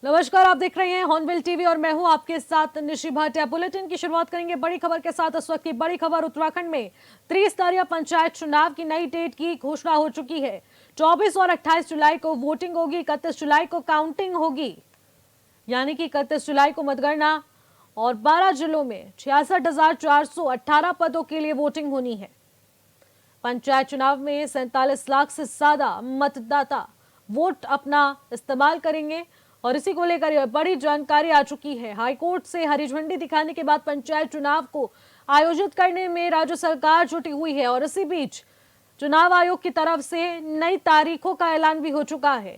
नमस्कार, आप देख रहे हैं हॉर्नबिल टीवी और मैं हूं आपके साथ निशि भाटिया। बुलेटिन की शुरुआत करेंगे बड़ी खबर के साथ। इस वक्त की बड़ी खबर उत्तराखंड में त्रिस्तरीय पंचायत चुनाव की नई डेट की घोषणा हो चुकी है। 24 और 28 जुलाई को वोटिंग होगी, 31 जुलाई को काउंटिंग होगी, यानी कि 31 जुलाई को मतगणना और 12 जिलों में 66,418 पदों के लिए वोटिंग होनी है। पंचायत चुनाव में 47 लाख से ज्यादा मतदाता वोट अपना इस्तेमाल करेंगे और इसी को लेकर बड़ी जानकारी आ चुकी है। हाईकोर्ट से हरी झंडी दिखाने के बाद पंचायत चुनाव को आयोजित करने में राज्य सरकार जुटी हुई है और इसी बीच चुनाव आयोग की तरफ से नई तारीखों का ऐलान भी हो चुका है।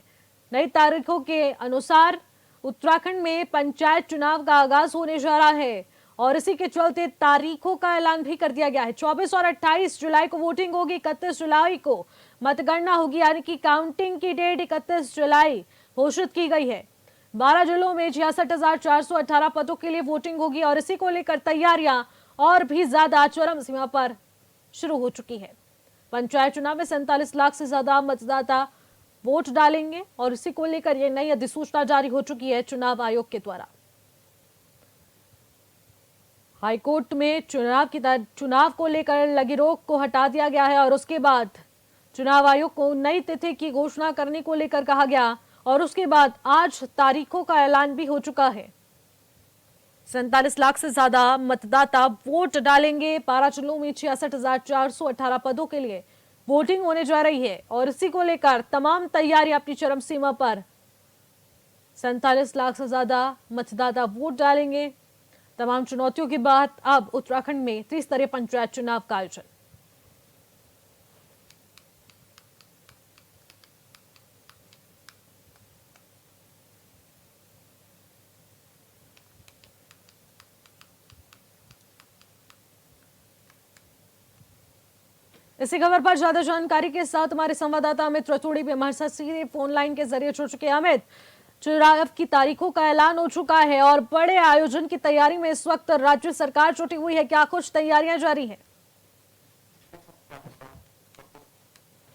नई तारीखों के अनुसार उत्तराखंड में पंचायत चुनाव का आगाज होने जा रहा है और इसी के चलते तारीखों का ऐलान भी कर दिया गया है। 24 और 28 जुलाई को वोटिंग होगी, 31 जुलाई को मतगणना होगी, यानी कि काउंटिंग की डेट 31 जुलाई घोषित की गई है। 12 जिलों में 66,418 पदों के लिए वोटिंग होगी और इसी को लेकर तैयारियां और भी ज्यादा चरम सीमा पर शुरू हो चुकी है। पंचायत चुनाव में 47 लाख से ज्यादा मतदाता वोट डालेंगे और इसी को लेकर यह नई अधिसूचना जारी हो चुकी है चुनाव आयोग के द्वारा। हाईकोर्ट में चुनाव को लेकर लगी रोक को हटा दिया गया है और उसके बाद चुनाव आयोग को नई तिथि की घोषणा करने को लेकर कहा गया और उसके बाद आज तारीखों का ऐलान भी हो चुका है। 47 लाख से ज्यादा मतदाता वोट डालेंगे। 12 जिलों में 66,418 पदों के लिए वोटिंग होने जा रही है और इसी को लेकर तमाम तैयारी अपनी चरम सीमा पर। 47 लाख से ज्यादा मतदाता वोट डालेंगे। तमाम चुनौतियों के बाद अब उत्तराखंड में त्रिस्तरीय पंचायत चुनाव का आयोजन। इसी खबर पर ज्यादा जानकारी के साथ हमारे संवाददाता अमित रतूड़ी भी हमारे साथ सीधे फोन लाइन के जरिए जुड़ चुके हैं। अमित, चुनाव की तारीखों का ऐलान हो चुका है और बड़े आयोजन की तैयारी में इस वक्त राज्य सरकार जुटी हुई है, क्या कुछ तैयारियां जारी हैं?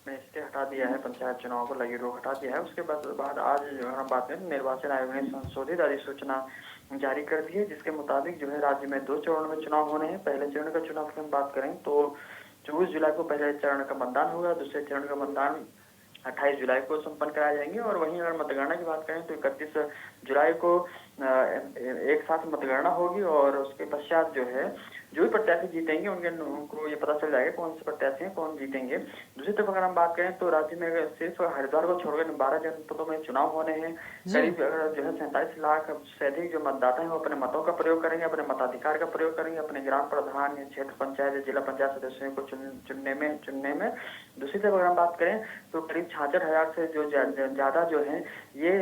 में स्टे हटा दिया है, पंचायत चुनाव को लगी रोक हटा दिया है। उसके बाद आज जो हम बात करें, निर्वाचन आयोग ने संशोधित अधिसूचना जारी कर दी है, जिसके मुताबिक जो है राज्य में 2 चरणों में चुनाव होने हैं। पहले चरण का चुनाव की हम बात करें तो 24 जुलाई को पहले चरण का मतदान होगा, दूसरे चरण का मतदान 28 जुलाई को संपन्न कराए जाएंगे। और वहीं अगर मतगणना की बात करें तो 31 जुलाई को एक साथ मतगणना होगी और उसके पश्चात जो है जो भी प्रत्याशी जीतेंगे उनको ये पता चल जाएगा कौन से प्रत्याशी हैं, कौन जीतेंगे। दूसरी तरफ अगर हम बात करें तो राज्य में सिर्फ हरिद्वार को छोड़कर 12 जनपदों में चुनाव होने हैं। करीब जो है 47 लाख से अधिक जो मतदाता हैं वो अपने मतों का प्रयोग करेंगे, अपने मताधिकार का प्रयोग करेंगे, अपने ग्राम प्रधान या क्षेत्र पंचायत या जिला पंचायत सदस्यों को चुनने में। दूसरी तरफ अगर हम बात करें तो करीब 66,000 से जो ज्यादा जो है ये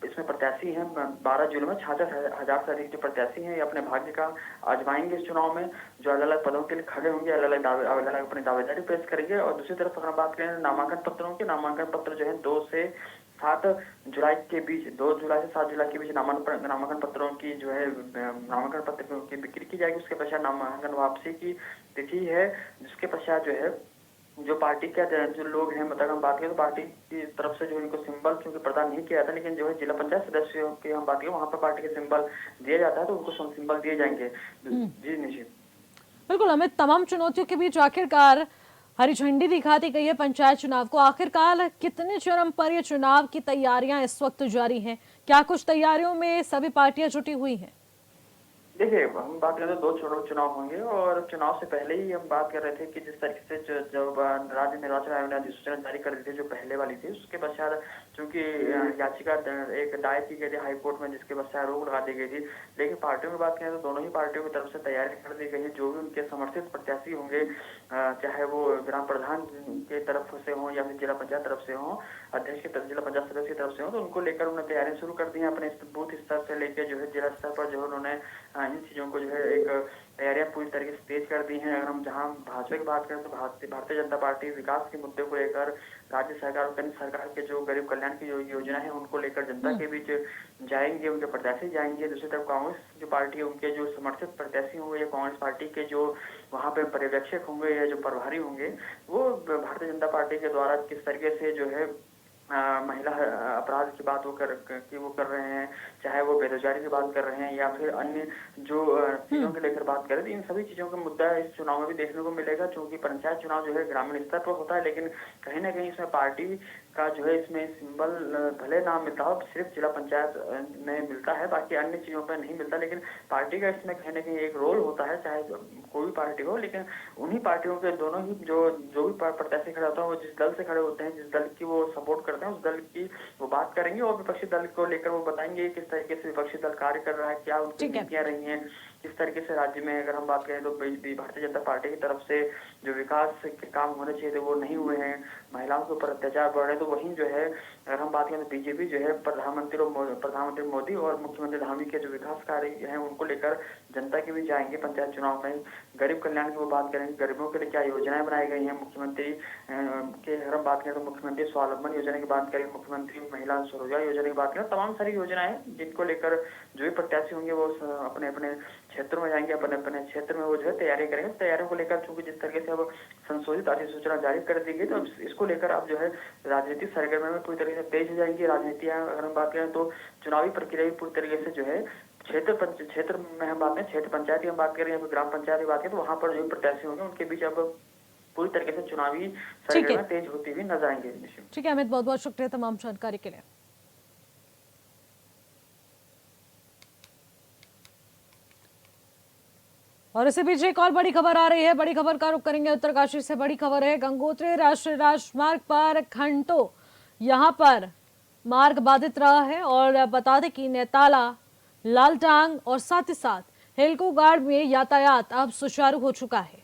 इसमें प्रत्याशी हैं। 12 जिलों में 66,000 से अधिक जो प्रत्याशी हैं ये अपने भाग्य का आजमाएंगे इस चुनाव में। जो अलग अलग पदों के लिए खड़े होंगे, अलग अलग अपनी दावेदारी पेश करेंगे। और दूसरी तरफ अगर बात करें नामांकन पत्रों की, नामांकन पत्र जो है 2 से 7 जुलाई के बीच, 2 जुलाई से 7 जुलाई के बीच नामांकन पत्रों की जो है नामांकन पत्र की बिक्री की जाएगी। उसके पश्चात नामांकन वापसी की तिथि है, जिसके पश्चात जो है जो पार्टी के जो लोग हैं, मतलब हम बात करें तो पार्टी की तरफ से जो इनको सिंबल क्योंकि प्रदान नहीं किया जाता, लेकिन जो है जिला पंचायत सदस्यों की हम बात करें वहां पर पार्टी के सिंबल दिया जाता है तो उनको सिंबल दिए जाएंगे। जी निश्चित, बिल्कुल अमित, तमाम चुनौतियों के बीच आखिरकार हरी झंडी दिखाती गई है पंचायत चुनाव को। आखिरकार कितने चरम पर ये चुनाव की तैयारियां इस वक्त जारी हैं? क्या कुछ तैयारियों में सभी पार्टियां जुटी हुई हैं? देखिए हम बात करें तो 2 चुनाव होंगे और चुनाव से पहले ही हम बात कर रहे थे कि जिस तरीके से जब राज्य निर्वाचन आयोग ने अधिसूचना जारी कर दी थी जो पहले वाली थी, उसके पश्चात चूंकि याचिका एक दायर की गई थी हाईकोर्ट में, जिसके पश्चात रोक लगा दी गई थी। लेकिन पार्टियों की बात करें तो दोनों ही पार्टियों की तरफ से तैयारी कर दी गई है। जो भी उनके समर्थित प्रत्याशी होंगे, चाहे वो ग्राम प्रधान के तरफ से हो या फिर जिला पंचायत तरफ से हो, अध्यक्ष की जिला पंचायत सदस्य की तरफ से हो, तो उनको लेकर उन्होंने तैयारी शुरू कर दी है। अपने बूथ स्तर से लेकर जो है जिला स्तर पर जो है उन्होंने इन चीजों को जो है एक तैयारियां पूरी तरीके से तेज कर दी हैं। अगर हम जहां भाजपा की बात करें तो भारतीय जनता पार्टी विकास के मुद्दे को लेकर राज्य सरकार और केंद्र सरकार के जो गरीब कल्याण की योजना है उनको लेकर जनता के बीच जाएंगे, उनके प्रत्याशी जाएंगे। दूसरी तरफ कांग्रेस जो पार्टी है उनके जो समर्थित प्रत्याशी होंगे या कांग्रेस पार्टी के जो वहां पे पर्यवेक्षक होंगे या जो प्रभारी होंगे, वो भारतीय जनता पार्टी के द्वारा किस तरीके से जो है महिला अपराध की बात वो कर रहे हैं, चाहे वो बेरोजगारी की बात कर रहे हैं या फिर अन्य जो चीजों को लेकर बात करें, तो इन सभी चीजों का मुद्दा इस चुनाव में भी देखने को मिलेगा। क्योंकि पंचायत चुनाव जो है ग्रामीण स्तर पर होता है, लेकिन कहीं ना कहीं इसमें पार्टी का जो है इसमें सिंबल भले ना मिलता हो, सिर्फ जिला पंचायत में मिलता है, बाकी अन्य चीजों पर नहीं मिलता। लेकिन पार्टी का इसमें कहीं ना कहीं एक रोल होता है, चाहे कोई भी पार्टी हो। लेकिन उन्हीं पार्टियों के दोनों ही जो भी प्रत्याशी खड़े होते हैं, वो जिस दल से खड़े होते हैं, जिस दल की वो सपोर्ट करते हैं, उस दल की वो बात करेंगे और विपक्षी दल को लेकर वो बताएंगे किस तरीके से विपक्षी दल कार्य कर रहा है, क्या उनकी नीतियां रही हैं, किस तरीके से राज्य में अगर हम बात करें तो भारतीय जनता पार्टी की तरफ से जो विकास के काम होने चाहिए थे वो नहीं हुए हैं, महिलाओं के ऊपर अत्याचार बढ़ रहे हैं। तो वहीं जो है अगर हम बात करें तो बीजेपी जो है प्रधानमंत्री मोदी और मुख्यमंत्री धामी के जो विकास कार्य हैं उनको लेकर जनता के भी जाएंगे पंचायत चुनाव में। गरीब कल्याण की वो बात करेंगे, गरीबों के लिए क्या योजनाएं बनाई गई हैं मुख्यमंत्री के, अगर हम बात करें तो मुख्यमंत्री स्वावलंबन योजना की बात करें, मुख्यमंत्री महिला स्वरोजगार योजना की बात करें, तमाम सारी योजनाएं जिनको लेकर जो भी प्रत्याशी होंगे वो अपने अपने क्षेत्रों में जाएंगे, अपने अपने क्षेत्र में वो जो है तैयारी करेंगे। तैयारियों को लेकर चूंकि जिस तरीके से अब संशोधित अधिसूचना जारी कर दी गई, तो इसको लेकर अब जो है राजनीतिक सरगर्मी में पूरी तरीके से तेज हो जाएंगी राजनीतियां। अगर हम बात करें तो चुनावी प्रक्रिया भी पूरी तरीके से जो है क्षेत्र में हम बात करें, क्षेत्र पंचायत की हम बात करें या फिर ग्राम पंचायत की बात करें, तो वहां पर जो प्रत्याशी होंगे उनके बीच अब पूरी तरीके से चुनावी सरगर्मी तेज होती हुई नजर आएंगे। ठीक है अमित, बहुत बहुत शुक्रिया तमाम जानकारी के लिए। और इसी बीच एक और बड़ी खबर आ रही है। बड़ी खबर का रुख करेंगे उत्तरकाशी से। बड़ी खबर है गंगोत्री राष्ट्रीय राजमार्ग पर घंटों यहां पर मार्ग बाधित रहा है और बता दें कि नेताला, लालटांग और साथ ही साथ हेलकोगाड़ में यातायात अब सुचारू हो चुका है।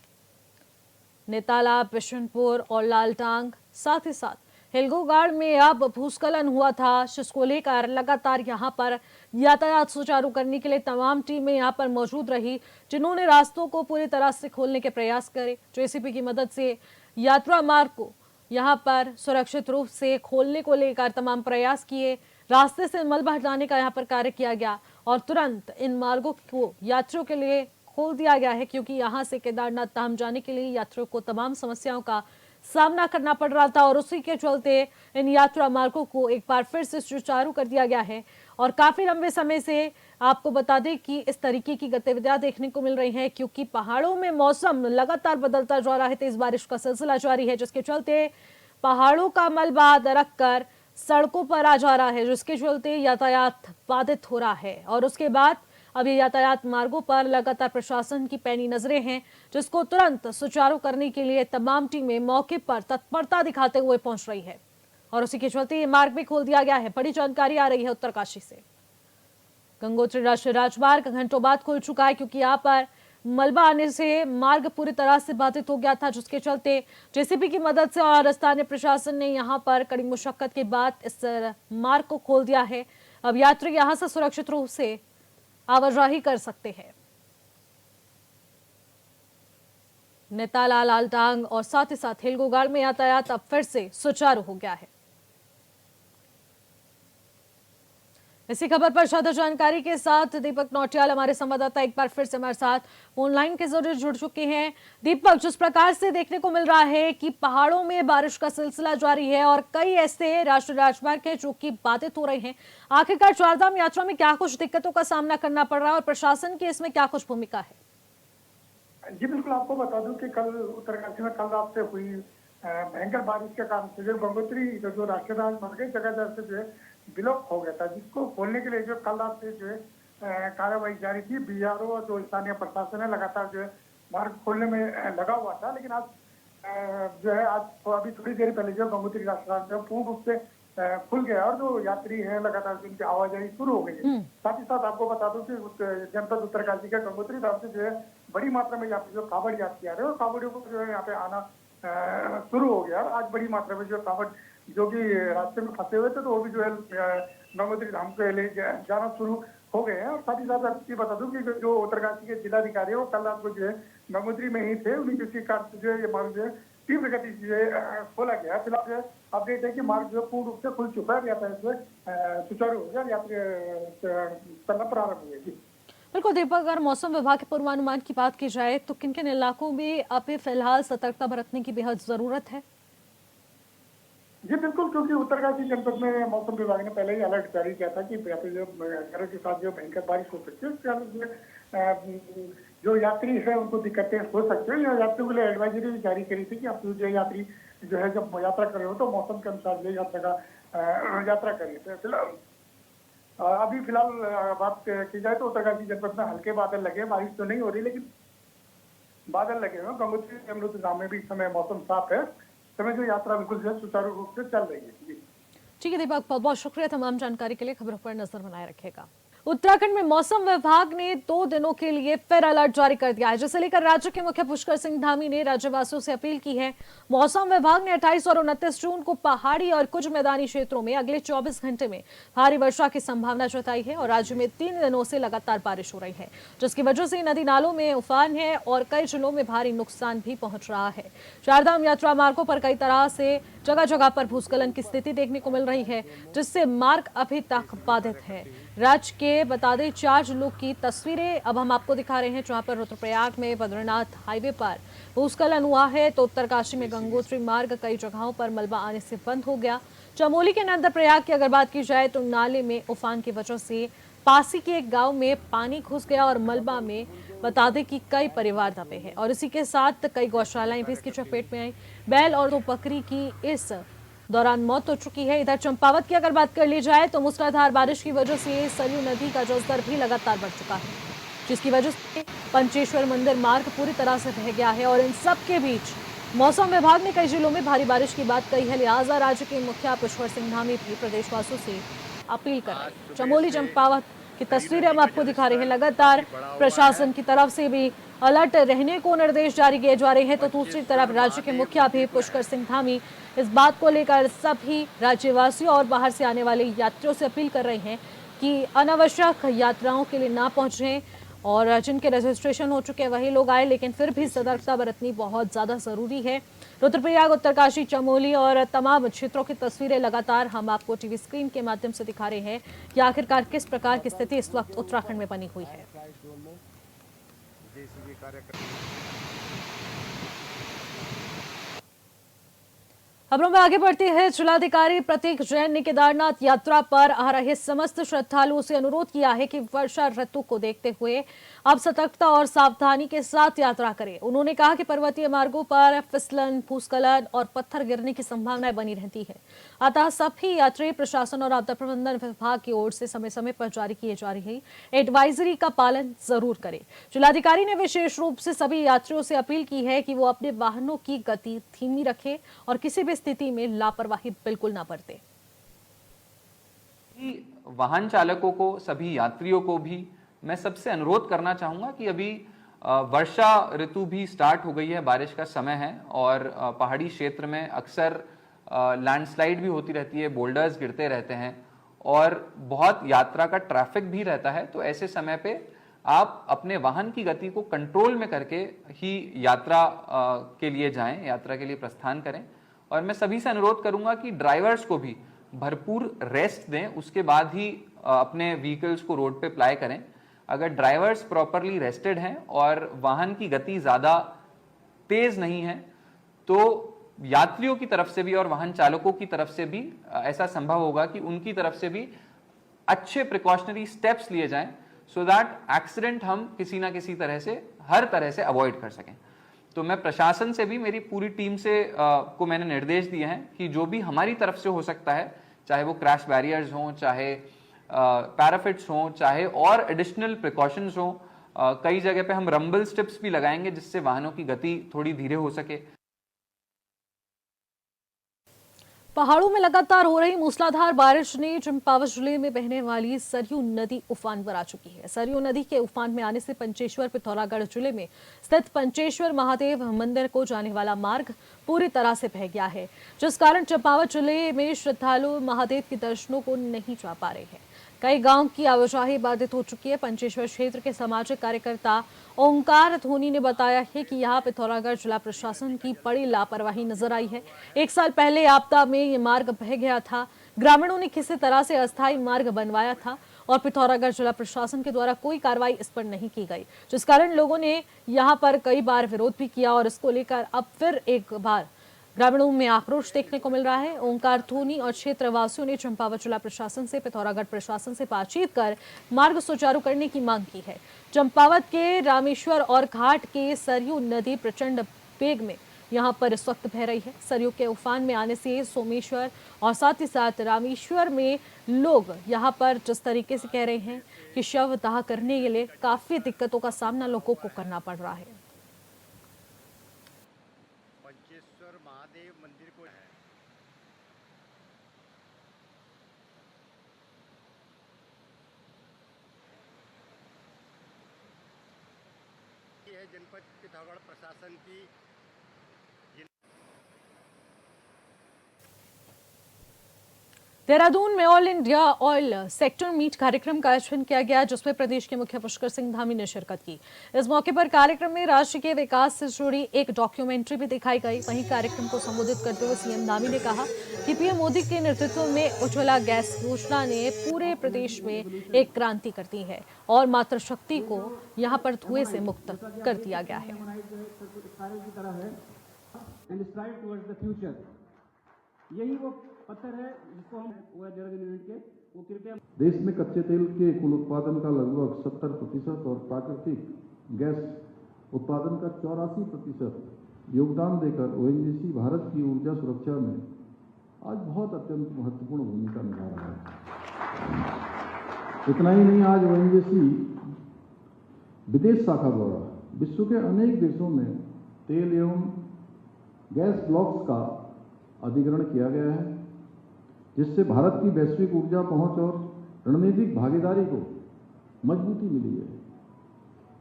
नेताला, बिशनपुर और लालटांग साथ ही साथ हेलकोगाड़ में अब भूस्खलन हुआ था, जिसको लेकर लगातार यहां पर यातायात सुचारू करने के लिए तमाम टीमें यहां पर मौजूद रही, जिन्होंने रास्तों को पूरी तरह से खोलने के प्रयास करे। जेसीबी की मदद से यात्रा मार्ग को यहां पर सुरक्षित रूप से खोलने को लेकर तमाम प्रयास किए। रास्ते से मलबा हटाने का यहां पर कार्य किया गया और तुरंत इन मार्गों को यात्रियों के लिए खोल दिया गया है, क्योंकि यहां से केदारनाथ धाम जाने के लिए यात्रियों को तमाम समस्याओं का सामना करना पड़ रहा था और उसी के चलते इन यात्रा मार्गों को एक बार फिर से सुचारू कर दिया गया है। और काफी लंबे समय से आपको बता दें कि इस तरीके की गतिविधियां देखने को मिल रही हैं, क्योंकि पहाड़ों में मौसम लगातार बदलता जा रहा है, तेज बारिश का सिलसिला जारी है, जिसके चलते पहाड़ों का मलबा दरक कर सड़कों पर आ जा रहा है, जिसके चलते यातायात बाधित हो रहा है। और उसके बाद अब ये यातायात मार्गों पर लगातार प्रशासन की पैनी नजरें हैं, जिसको तुरंत सुचारू करने के लिए तमाम टीमें मौके पर तत्परता दिखाते हुए पहुंच रही है और उसी के चलते ये मार्ग भी खोल दिया गया है। बड़ी जानकारी आ रही है उत्तरकाशी से। गंगोत्री राष्ट्रीय राजमार्ग घंटों बाद खुल चुका है, क्योंकि यहाँ पर मलबा आने से मार्ग पूरी तरह से बाधित हो गया था, जिसके चलते जेसीबी की मदद से और स्थानीय प्रशासन ने यहाँ पर कड़ी मुशक्कत के बाद इस मार्ग को खोल दिया है। अब यात्री यहाँ से सुरक्षित रूप से आवाजाही कर सकते हैं। नेताला, लालटांग और साथ ही साथ हेलकोगाड़ में यातायात अब फिर से सुचारू हो गया है। इसी खबर पर ज्यादा जानकारी के साथ दीपक नौटियाल हमारे संवाददाता एक बार फिर से हमारे साथ ऑनलाइन के जरिए जुड़ चुके हैं। दीपक, जिस प्रकार से देखने को मिल रहा है कि पहाड़ों में बारिश का सिलसिला जारी है और कई ऐसे राष्ट्रीय राजमार्ग हैं जो कि बाधित हो रहे हैं, आखिरकार चारधाम यात्रा में क्या कुछ दिक्कतों का सामना करना पड़ रहा है और प्रशासन की इसमें क्या कुछ भूमिका है? जी बिल्कुल, आपको बता दूं कि कल उत्तरकाशी में कल रात से हुई भयंकर बारिश के कारण से जो गंगोत्री जो राष्ट्रीय राजमार्ग है जगह जगह से जो है ब्लॉक हो गया था, जिसको खोलने के लिए जो कल रात से जो है कार्रवाई जारी थी। बीआरओ और जो स्थानीय प्रशासन है लगातार जो है मार्ग खोलने में लगा हुआ था, लेकिन आज जो है आज अभी थोड़ी देर पहले जो गंगोत्री राष्ट्रीय राजमार्ग पूर्ण रूप से खुल गया और जो यात्री है लगातार उनकी आवाजाही शुरू हो गई है। साथ ही साथ आपको बता दूं कि जनपद उत्तरकाशी के गंगोत्री धाम से जो है बड़ी मात्रा में यात्री जो कांवड़ यात्री आ रहे हैं और कांवड़ियों को जो है यहाँ पे आना शुरू हो गया। आज बड़ी मात्रा में जो कांवड़ जो कि रास्ते में फंसे हुए थे तो वो भी जो है गंगोत्री धाम के लिए जाना शुरू हो गए हैं। और साथ ही साथ आपको बता दूं कि जो उत्तरकाशी के जिलाधिकारी है वो कल रात को जो है गंगोत्री में ही थे, उन्हीं किसी कारण से जो है ये मार्ग जो है तीव्र गति से खोला गया। फिलहाल जो है अपडेट है कि मार्ग जो पूर्ण रूप से खुल चुका है, यातायात जो है सुचारू हो गया, यात्री चलना प्रारंभ हुए। बिल्कुल दीपक, अगर मौसम विभाग के पूर्वानुमान की बात की जाए तो किन किन इलाकों में अभी फिलहाल सतर्कता बरतने की बेहद जरूरत है? जी बिल्कुल, क्योंकि उत्तरकाशी जनपद में मौसम विभाग ने पहले ही अलर्ट जारी किया था कि यहाँ पे जो गरज के साथ जो भयंकर बारिश हो सकती है, उसके कारण से जो यात्री है उनको दिक्कतें हो सकती है। या यात्रियों के लिए एडवाइजरी भी जारी करी थी कि आप जो यात्री जो है जब यात्रा कर रहे हो तो मौसम के अनुसार जो यात्रा करिए। तो फिलहाल अभी फिलहाल बात की जाए तो उत्तरकाशी जनपद में हल्के बादल लगे, बारिश तो नहीं हो रही लेकिन बादल लगे हुए। गंगोत्री अमृत धाम में भी इस समय मौसम साफ है, समय जो यात्रा बिल्कुल जो सुचारू रूप से चल रही है। जी ठीक है दीपक, बहुत बहुत शुक्रिया तमाम जानकारी के लिए। खबरों पर नजर बनाए रखेगा। उत्तराखंड में मौसम विभाग ने 2 दिनों के लिए फिर अलर्ट जारी कर दिया है, जिसे लेकर राज्य के मुख्य पुष्कर सिंह धामी ने राज्यवासियों से अपील की है। मौसम विभाग ने 28 और 29 जून को पहाड़ी और कुछ मैदानी क्षेत्रों में अगले 24 घंटे में भारी वर्षा की संभावना जताई है और राज्य में 3 दिनों से लगातार बारिश हो रही है, जिसकी वजह से नदी नालों में उफान है और कई जिलों में भारी नुकसान भी पहुंच रहा है। चारधाम यात्रा मार्गों पर कई तरह से जगह जगह पर भूस्खलन की स्थिति देखने को मिल रही है, जिससे मार्ग अभी तक बाधित है। राज्य के बता दें 4 जिलों की तस्वीरें अब हम आपको दिखा रहे हैं, जहां पर रुद्रप्रयाग में बद्रीनाथ हाईवे पर भूस्खलन हुआ है, तो उत्तरकाशी में गंगोत्री मार्ग कई जगहों पर मलबा आने से बंद हो गया। चमोली के नंदप्रयाग की अगर बात की जाए तो नाले में उफान की वजह से पासी के एक गांव में पानी घुस गया और मलबा में बता दें कि कई परिवार दबे हैं और इसी के साथ कई गौशालाएं भी इसकी चपेट में आई। बैल और 2 बकरी की इस दौरान मौत हो चुकी है। इधर चंपावत की अगर बात कर ली जाए तो मूसलाधार बारिश की वजह से सरयू नदी का जलस्तर भी लगातार बढ़ चुका है, जिसकी वजह से पंचेश्वर मंदिर मार्ग पूरी तरह से बह गया है और इन सब के बीच मौसम विभाग ने कई जिलों में भारी बारिश की बात कही है। लिहाजा राज्य के मुखिया पुष्कर सिंह धामी भी प्रदेशवासियों से अपील कर रहे हैं। चमोली चंपावत की तस्वीरें हम आपको दिखा रहे हैं। लगातार प्रशासन की तरफ से भी अलर्ट रहने को निर्देश जारी किए जा रहे हैं, तो दूसरी तरफ राज्य के मुखिया भी पुष्कर सिंह धामी इस बात को लेकर सभी राज्यवासियों और बाहर से आने वाले यात्रियों से अपील कर रहे हैं कि अनावश्यक यात्राओं के लिए ना पहुंचें और जिनके रजिस्ट्रेशन हो चुके हैं वही लोग आए, लेकिन फिर भी सतर्कता बरतनी बहुत ज्यादा जरूरी है। रुद्रप्रयाग, उत्तरकाशी, चमोली और तमाम क्षेत्रों की तस्वीरें लगातार हम आपको टीवी स्क्रीन के माध्यम से दिखा रहे हैं कि आखिरकार किस प्रकार की स्थिति इस वक्त उत्तराखंड में बनी हुई है। खबरों में आगे बढ़ते हैं। जिलाधिकारी प्रतीक जैन ने केदारनाथ यात्रा पर आ रहे समस्त श्रद्धालुओं से अनुरोध किया है कि वर्षा ऋतु को देखते हुए आप सतर्कता और सावधानी के साथ यात्रा करें। उन्होंने कहा कि पर्वतीय मार्गों पर फिसलन, भूस्खलन और पत्थर गिरने की संभावनाएं बनी रहती है, अतः सभी यात्री प्रशासन और आपदा प्रबंधन विभाग की ओर से समय समय पर जारी किए जा रही एडवाइजरी का पालन जरूर करें। जिलाधिकारी ने विशेष रूप से सभी यात्रियों से अपील की है कि वो अपने वाहनों की गति धीमी रखें और किसी भी स्थिति में लापरवाही बिल्कुल ना बरतें। वाहन चालकों को, सभी यात्रियों को भी मैं सबसे अनुरोध करना चाहूंगा कि अभी वर्षा ऋतु भी स्टार्ट हो गई है, बारिश का समय है और पहाड़ी क्षेत्र में अक्सर लैंडस्लाइड भी होती रहती है, बोल्डर्स गिरते रहते हैं और बहुत यात्रा का ट्रैफिक भी रहता है। तो ऐसे समय पे आप अपने वाहन की गति को कंट्रोल में करके ही यात्रा के लिए जाएं, यात्रा के लिए प्रस्थान करें। और मैं सभी से अनुरोध करूंगा कि ड्राइवर्स को भी भरपूर रेस्ट दें, उसके बाद ही अपने व्हीकल्स को रोड पे अप्लाई करें। अगर ड्राइवर्स प्रॉपरली रेस्टेड हैं और वाहन की गति ज़्यादा तेज नहीं है तो यात्रियों की तरफ से भी और वाहन चालकों की तरफ से भी ऐसा संभव होगा कि उनकी तरफ से भी अच्छे प्रिकॉशनरी स्टेप्स लिए जाएं सो दैट एक्सीडेंट हम किसी ना किसी तरह से, हर तरह से अवॉइड कर सकें। तो मैं प्रशासन से भी, मेरी पूरी टीम से को मैंने निर्देश दिए हैं कि जो भी हमारी तरफ से हो सकता है, चाहे वो क्रैश बैरियर्स हों, चाहे पैराफिट्स हों, चाहे और एडिशनल प्रिकॉशंस हों, कई जगह पे हम रंबल स्ट्रिप्स भी लगाएंगे जिससे वाहनों की गति थोड़ी धीरे हो सके। पहाड़ों में लगातार हो रही मूसलाधार बारिश ने चंपावत जिले में बहने वाली सरयू नदी उफान पर आ चुकी है। सरयू नदी के उफान में आने से पंचेश्वर पिथौरागढ़ जिले में स्थित पंचेश्वर महादेव मंदिर को जाने वाला मार्ग पूरी तरह से बह गया है, जिस कारण चंपावत जिले में श्रद्धालु महादेव के दर्शनों को नहीं जा पा रहे हैं। कई गांव की आवाजाही बाधित हो चुकी है। पंचेश्वर क्षेत्र के सामाजिक कार्यकर्ता ओंकार धोनी ने बताया है कि यहाँ पिथौरागढ़ जिला प्रशासन की बड़ी लापरवाही नजर आई है। 1 साल पहले आपदा में ये मार्ग बह गया था, ग्रामीणों ने किसी तरह से अस्थायी मार्ग बनवाया था और पिथौरागढ़ जिला प्रशासन के द्वारा कोई कार्रवाई इस पर नहीं की गई, जिस कारण लोगों ने यहाँ पर कई बार विरोध भी किया और इसको लेकर अब फिर एक बार ग्रामीणों में आक्रोश देखने को मिल रहा है। ओंकार थोनी और क्षेत्रवासियों ने चंपावत जिला प्रशासन से पिथौरागढ़ प्रशासन से बातचीत कर मार्ग सुचारू करने की मांग की है। चंपावत के रामेश्वर और घाट के सरयू नदी प्रचंड वेग में यहां पर इस वक्त बह रही है। सरयू के उफान में आने से सोमेश्वर और साथ ही साथ रामेश्वर में लोग यहां पर जिस तरीके से कह रहे हैं कि शव दाह करने के लिए काफी दिक्कतों का सामना लोगों को करना पड़ रहा है। पंचेश्वर महादेव मंदिर को है। ये है जनपद पिथौरागढ़ प्रशासन की। देहरादून में all India oil sector meet कार्यक्रम का आयोजन किया गया, जिसमें प्रदेश के मुख्य पुष्कर सिंह धामी ने शिरकत की। इस मौके पर कार्यक्रम में राज्य के विकास से जुड़ी एक डॉक्यूमेंट्री भी दिखाई गई। वहीं कार्यक्रम को संबोधित करते हुए सीएम धामी ने कहा कि पीएम मोदी के नेतृत्व में उज्ज्वला गैस योजना ने पूरे प्रदेश में एक क्रांति कर दी है और मातृशक्ति को यहाँ पर धुएं से मुक्त कर दिया गया है। यही वो पत्थर है जिसको हम यूनिट के वो कृपया। देश में कच्चे तेल के कुल उत्पादन का लगभग 70% और प्राकृतिक गैस उत्पादन का 84% योगदान देकर ओएनजीसी भारत की ऊर्जा सुरक्षा में आज बहुत अत्यंत महत्वपूर्ण भूमिका निभा रहा है। इतना ही नहीं, आज ओएनजीसी विदेश शाखा द्वारा विश्व के अनेक देशों में तेल एवं गैस ब्लॉक्स का अधिग्रहण किया गया है, जिससे भारत की वैश्विक ऊर्जा पहुंच और रणनीतिक भागीदारी को मजबूती मिली है।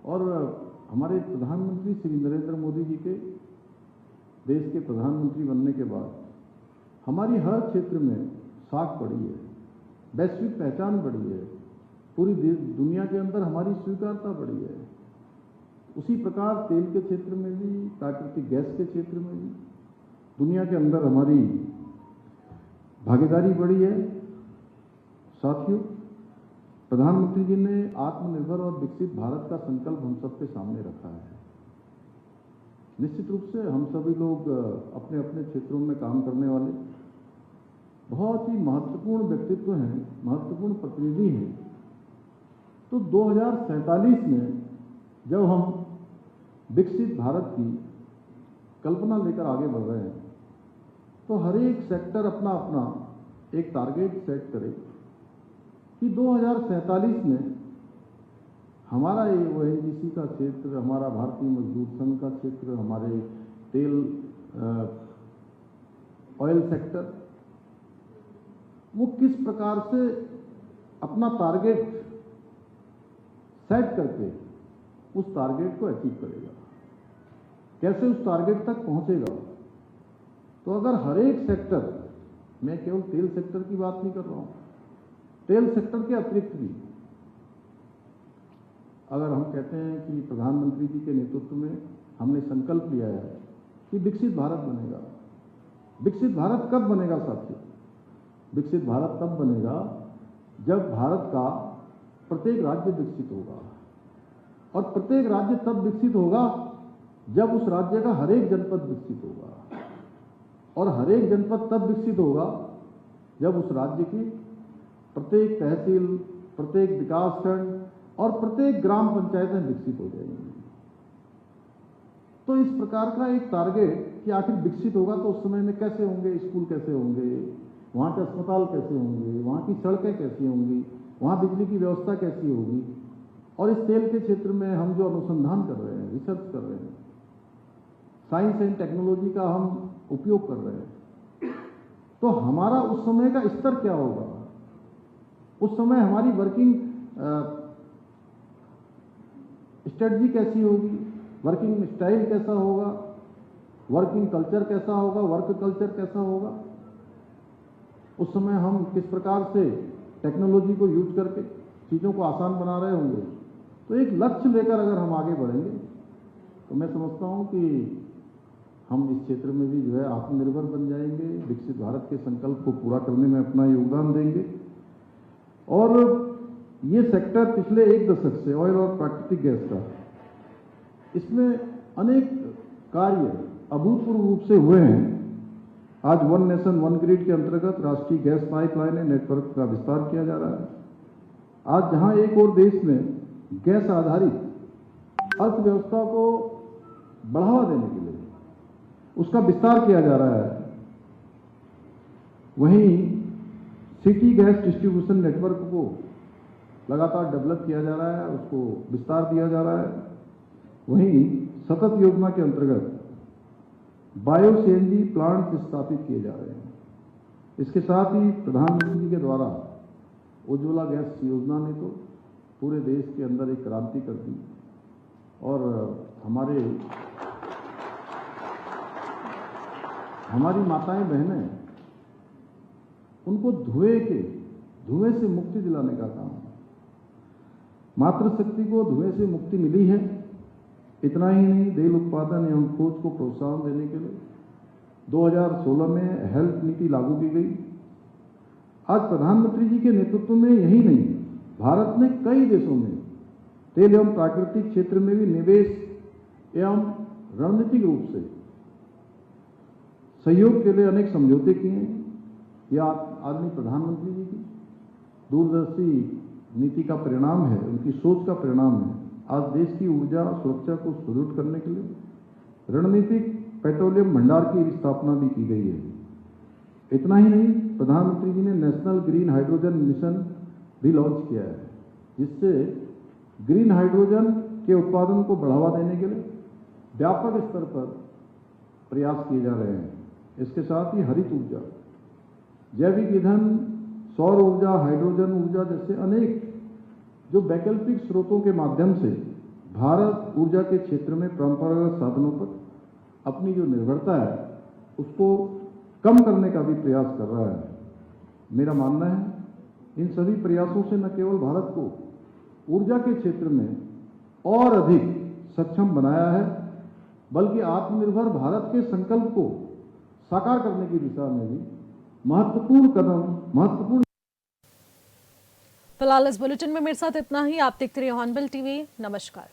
और हमारे प्रधानमंत्री श्री नरेंद्र मोदी जी के देश के प्रधानमंत्री बनने के बाद हमारी हर क्षेत्र में साख बढ़ी है, वैश्विक पहचान बढ़ी है, पूरी दुनिया के अंदर हमारी स्वीकारता बढ़ी है। उसी प्रकार तेल के क्षेत्र में भी, प्राकृतिक गैस के क्षेत्र में भी दुनिया के अंदर हमारी भागीदारी बढ़ी है। साथियों, प्रधानमंत्री जी ने आत्मनिर्भर और विकसित भारत का संकल्प हम सबके सामने रखा है। निश्चित रूप से हम सभी लोग अपने अपने क्षेत्रों में काम करने वाले बहुत ही महत्वपूर्ण व्यक्तित्व हैं, महत्वपूर्ण प्रतिनिधि हैं। तो 2047 में जब हम विकसित भारत की कल्पना लेकर आगे बढ़ रहे हैं, तो हर एक सेक्टर अपना अपना एक टारगेट सेट करे कि 2047 में हमारा ये ओएनजीसी का क्षेत्र, हमारा भारतीय मजदूर संघ का क्षेत्र, हमारे तेल ऑयल सेक्टर, वो किस प्रकार से अपना टारगेट सेट करके उस टारगेट को अचीव करेगा, कैसे उस टारगेट तक पहुंचेगा। तो अगर हर एक सेक्टर, मैं केवल तेल सेक्टर की बात नहीं कर रहा हूं, तेल सेक्टर के अतिरिक्त भी अगर हम कहते हैं कि प्रधानमंत्री जी के नेतृत्व में हमने संकल्प लिया है कि विकसित भारत बनेगा। विकसित भारत कब बनेगा साथियों? विकसित भारत तब बनेगा जब भारत का प्रत्येक राज्य विकसित होगा, और प्रत्येक राज्य तब विकसित होगा जब उस राज्य का हर एक जनपद विकसित होगा, और हर एक जनपद तब विकसित होगा जब उस राज्य की प्रत्येक तहसील, प्रत्येक विकासखंड और प्रत्येक ग्राम पंचायतें विकसित हो जाएंगी। तो इस प्रकार का एक टारगेट कि आखिर विकसित होगा तो उस समय में कैसे होंगे, स्कूल कैसे होंगे, वहाँ के अस्पताल कैसे होंगे, वहाँ की सड़कें कैसी होंगी, वहाँ बिजली की व्यवस्था कैसी होगी। और इस तेल के क्षेत्र में हम जो अनुसंधान कर रहे हैं, रिसर्च कर रहे हैं, साइंस एंड टेक्नोलॉजी का हम उपयोग कर रहे हैं, तो हमारा उस समय का स्तर क्या होगा, उस समय हमारी वर्किंग स्ट्रेटजी कैसी होगी, वर्किंग स्टाइल कैसा होगा, वर्किंग कल्चर कैसा होगा, वर्क कल्चर कैसा होगा। उस समय हम किस प्रकार से टेक्नोलॉजी को यूज करके चीज़ों को आसान बना रहे होंगे। तो एक लक्ष्य लेकर अगर हम आगे बढ़ेंगे तो मैं समझता हूं कि हम इस क्षेत्र में भी जो है आत्मनिर्भर बन जाएंगे, विकसित भारत के संकल्प को पूरा करने में अपना योगदान देंगे। और ये सेक्टर पिछले एक दशक से ऑयल और प्राकृतिक गैस का, इसमें अनेक कार्य अभूतपूर्व रूप से हुए हैं आज वन नेशन वन ग्रिड के अंतर्गत राष्ट्रीय गैस पाइपलाइन नेटवर्क का विस्तार किया जा रहा है। आज जहां एक और देश में गैस आधारित अर्थव्यवस्था को बढ़ावा देने के लिए उसका विस्तार किया जा रहा है, वहीं सिटी गैस डिस्ट्रीब्यूशन नेटवर्क को लगातार डेवलप किया जा रहा है, उसको विस्तार दिया जा रहा है। वहीं सतत योजना के अंतर्गत बायो सीएनजी प्लांट स्थापित किए जा रहे हैं। इसके साथ ही प्रधानमंत्री जी के द्वारा उज्ज्वला गैस योजना ने तो पूरे देश के अंदर एक क्रांति कर दी और हमारी माताएं बहनें उनको धुएं से मुक्ति दिलाने का काम है। मातृशक्ति को धुएं से मुक्ति मिली है। इतना ही नहीं, तेल उत्पादन एवं खोज को प्रोत्साहन देने के लिए 2016 में हेल्थ नीति लागू की गई। आज प्रधानमंत्री जी के नेतृत्व में यही नहीं, भारत ने कई देशों में तेल एवं प्राकृतिक क्षेत्र में भी निवेश एवं रणनीतिक रूप से सहयोग के लिए अनेक समझौते किए हैं। यह आदमी प्रधानमंत्री जी की दूरदर्शी नीति का परिणाम है, उनकी सोच का परिणाम है। आज देश की ऊर्जा सुरक्षा को सुदृढ़ करने के लिए रणनीतिक पेट्रोलियम भंडार की स्थापना भी की गई है। इतना ही नहीं, प्रधानमंत्री जी ने नेशनल ग्रीन हाइड्रोजन मिशन भी लॉन्च किया है, जिससे ग्रीन हाइड्रोजन के उत्पादन को बढ़ावा देने के लिए व्यापक स्तर पर प्रयास किए जा रहे हैं। इसके साथ ही हरित ऊर्जा, जैविक ईंधन, सौर ऊर्जा, हाइड्रोजन ऊर्जा जैसे अनेक जो वैकल्पिक स्रोतों के माध्यम से भारत ऊर्जा के क्षेत्र में परंपरागत साधनों पर अपनी जो निर्भरता है उसको कम करने का भी प्रयास कर रहा है। मेरा मानना है इन सभी प्रयासों से न केवल भारत को ऊर्जा के क्षेत्र में और अधिक सक्षम बनाया है, बल्कि आत्मनिर्भर भारत के संकल्प को साकार करने की दिशा में भी महत्वपूर्ण फिलहाल इस बुलेटिन में मेरे साथ इतना ही। आप देखते रहिए हॉर्नबिल टीवी। नमस्कार।